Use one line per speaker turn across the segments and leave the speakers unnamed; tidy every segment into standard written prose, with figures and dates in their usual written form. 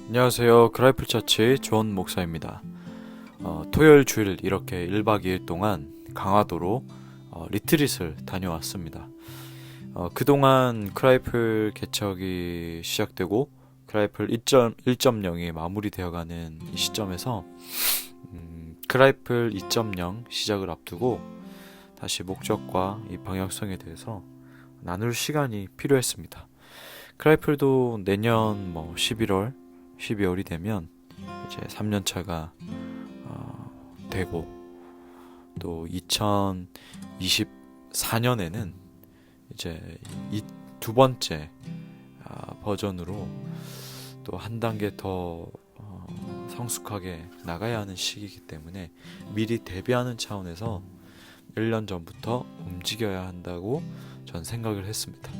안녕하세요. 그라이플 처치 존 목사입니다. 토요일 주일 이렇게 1박 2일 동안 강화도로 리트릿을 다녀왔습니다. 그동안 크라이플 개척이 시작되고 크라이플 1.0이 마무리되어가는 이 시점에서 크라이플 2.0 시작을 앞두고 다시 목적과 이 방향성에 대해서 나눌 시간이 필요했습니다. 크라이플도 내년 11월 12월이 되면 이제 3년차가 되고, 또 2024년에는 이제 이 두 번째 버전으로 또 한 단계 더 성숙하게 나가야 하는 시기이기 때문에 미리 대비하는 차원에서 1년 전부터 움직여야 한다고 전 생각을 했습니다.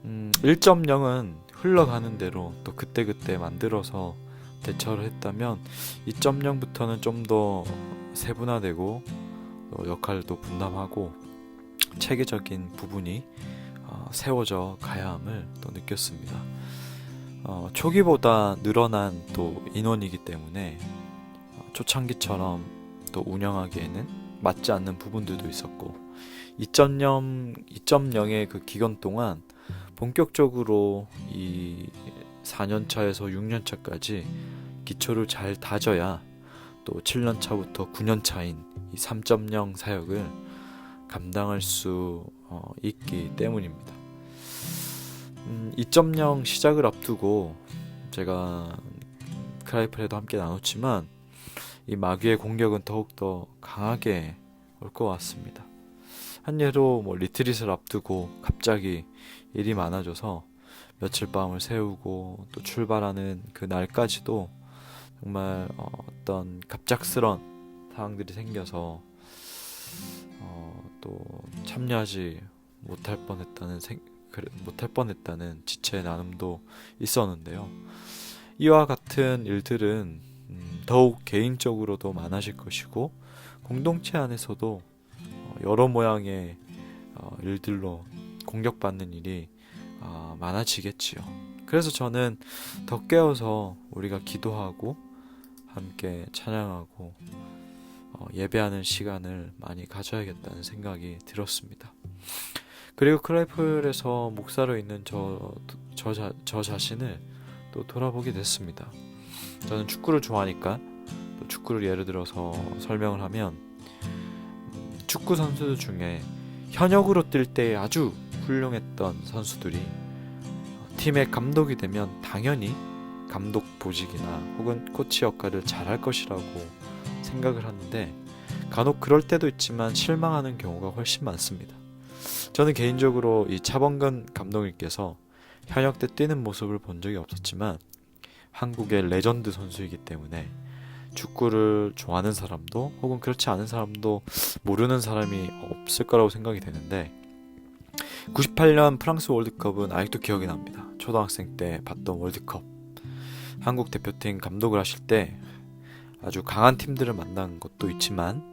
1.0은 흘러가는 대로 또 그때그때 만들어서 대처를 했다면 2.0부터는 좀 더 세분화되고 역할도 분담하고 체계적인 부분이 세워져 가야 함을 또 느꼈습니다. 초기보다 늘어난 또 인원이기 때문에 초창기처럼 또 운영하기에는 맞지 않는 부분들도 있었고, 2.0의 그 기간 동안 본격적으로 이 4년차에서 6년차까지 기초를 잘 다져야 또 7년차부터 9년차인 이 3.0 사역을 감당할 수 있기 때문입니다. 2.0 시작을 앞두고 제가 크라이플에도 함께 나눴지만 이 마귀의 공격은 더욱더 강하게 올 것 같습니다. 한 예로 리트릿을 앞두고 갑자기 일이 많아져서 며칠 밤을 새우고 또 출발하는 그 날까지도 정말 어떤 갑작스런 상황들이 생겨서 또 참여하지 못할 뻔했다는 지체의 나눔도 있었는데요. 이와 같은 일들은 더욱 개인적으로도 많아질 것이고, 공동체 안에서도 여러 모양의 일들로 공격받는 일이 많아지겠지요. 그래서 저는 더 깨어서 우리가 기도하고 함께 찬양하고 예배하는 시간을 많이 가져야겠다는 생각이 들었습니다. 그리고 크라이플에서 목사로 있는 저 자신을 또 돌아보게 됐습니다. 저는 축구를 좋아하니까, 또 축구를 예를 들어서 설명을 하면, 축구 선수들 중에 현역으로 뛸 때 아주 훌륭했던 선수들이 팀의 감독이 되면 당연히 감독 보직이나 혹은 코치 역할을 잘할 것이라고 생각을 하는데, 간혹 그럴 때도 있지만 실망하는 경우가 훨씬 많습니다. 저는 개인적으로 이 차범근 감독님께서 현역 때 뛰는 모습을 본 적이 없었지만 한국의 레전드 선수이기 때문에 축구를 좋아하는 사람도 혹은 그렇지 않은 사람도 모르는 사람이 없을 거라고 생각이 되는데, 98년 프랑스 월드컵은 아직도 기억이 납니다. 초등학생 때 봤던 월드컵, 한국 대표팀 감독을 하실 때 아주 강한 팀들을 만난 것도 있지만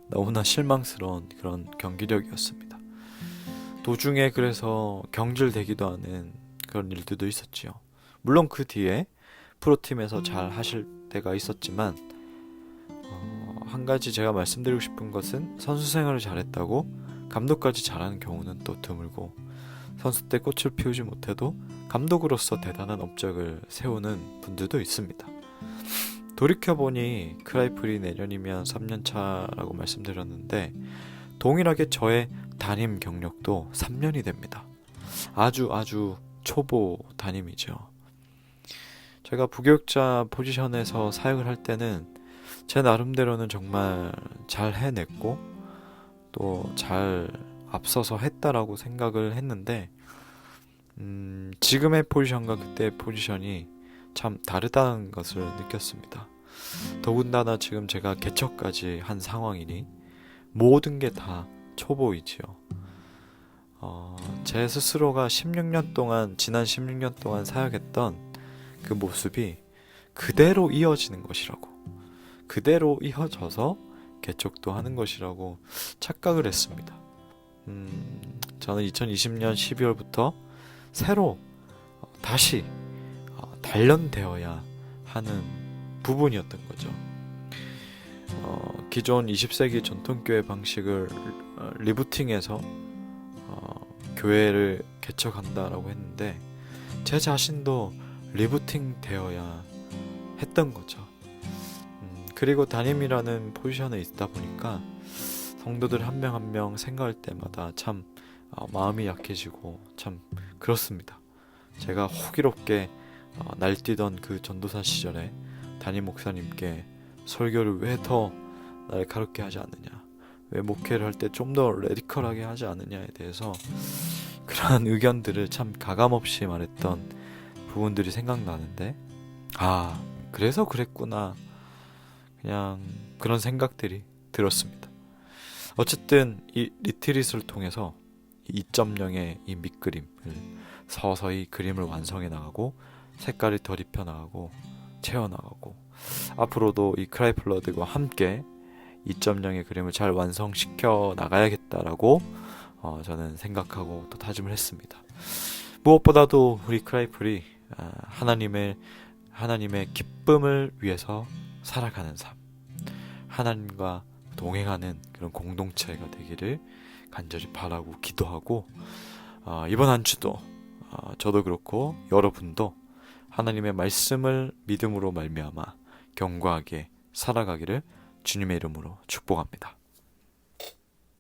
너무나 실망스러운 그런 경기력이었습니다. 도중에 그래서 경질되기도 하는 그런 일들도 있었지요. 물론 그 뒤에 프로팀에서 잘 하실 때가 있었지만, 한 가지 제가 말씀드리고 싶은 것은 선수 생활을 잘했다고 감독까지 잘하는 경우는 또 드물고, 선수 때 꽃을 피우지 못해도 감독으로서 대단한 업적을 세우는 분들도 있습니다. 돌이켜보니 크라이플이 내년이면 3년차라고 말씀드렸는데, 동일하게 저의 담임 경력도 3년이 됩니다. 아주 초보 담임이죠. 제가 부교육자 포지션에서 사역을 할 때는 제 나름대로는 정말 잘 해냈고 또 잘 앞서서 했다라고 생각을 했는데, 지금의 포지션과 그때의 포지션이 참 다르다는 것을 느꼈습니다. 더군다나 지금 제가 개척까지 한 상황이니 모든 게 다 초보이지요. 제 스스로가 지난 16년 동안 사역했던 그 모습이 그대로 이어지는 것이라고, 그대로 이어져서 개척도 하는 것이라고 착각을 했습니다. 저는 2020년 12월부터 새로 다시 단련되어야 하는 부분이었던 거죠. 기존 20세기 전통교회 방식을 리부팅해서 교회를 개척한다라고 했는데 제 자신도 리부팅 되어야 했던 거죠. 그리고 담임이라는 포지션에 있다 보니까 성도들 한 명 한 명 생각할 때마다 참 마음이 약해지고 참 그렇습니다. 제가 호기롭게 날뛰던 그 전도사 시절에 담임 목사님께 설교를 왜 더 날카롭게 하지 않느냐, 왜 목회를 할 때 좀 더 레디컬하게 하지 않느냐에 대해서 그러한 의견들을 참 가감없이 말했던 부분들이 생각나는데, 그래서 그랬구나, 그냥 그런 생각들이 들었습니다. 어쨌든 이 리트릿을 통해서 2.0의 이 밑그림을 서서히 그림을 완성해 나가고 색깔을 더 입혀 나가고 채워 나가고, 앞으로도 이 크라이플러드와 함께 2.0의 그림을 잘 완성시켜 나가야겠다라고 저는 생각하고 또 다짐을 했습니다. 무엇보다도 우리 크라이플이 하나님의 기쁨을 위해서 살아가는 삶, 하나님과 동행하는 그런 공동체가 되기를 간절히 바라고 기도하고, 이번 한 주도 저도 그렇고 여러분도 하나님의 말씀을 믿음으로 말미암아 견고하게 살아가기를 주님의 이름으로 축복합니다.